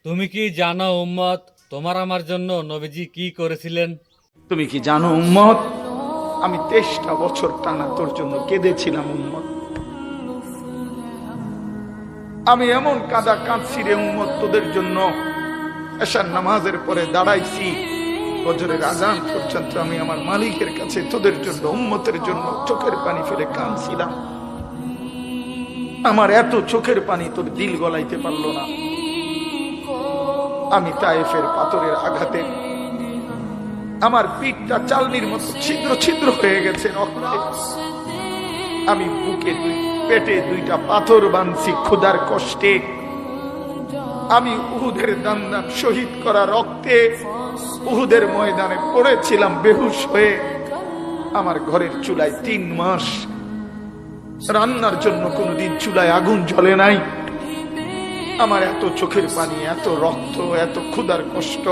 তুমি কি জানো উম্মত, তোমার আমার জন্য নবীজি কি করেছিলেন? তুমি কি জানো উম্মত, আমি 23টা বছর টানা তোর জন্য কেঁদেছিলাম উম্মত। আমি এমন কাঁদা কাঁদছি রে উম্মত তোদের জন্য। এশার নামাজের পরে দাঁড়াইছি, ফজরের আজান পর্যন্ত আমি আমার মালিকের কাছে তোদের জন্য, উম্মতের জন্য চোখের পানি ফেলে কাঁদছিলাম। আমার এত চোখের পানি তোর দিল গলাইতে পারলো না। আমি তায়েফের পাথরের আঘাতে আমার পিঠটা চালনির মতো ছিদ্র ছিদ্র হয়ে গেছে রক্তে। আমি বুকে পেটে 2টা পাথর বাঁধছি ক্ষুধার কষ্টে। আমি উহুদের দান্দান শহীদ করা রক্তে উহুদের ময়দানে পড়েছিলাম বেহুশ হয়ে। আমার ঘরের চুলায় 3 মাস রান্নার জন্য কোনোদিন চুলায় আগুন জ্বলে নাই। আমার এত চোখের পানি, এত রক্ত, এত ক্ষুধার কষ্ট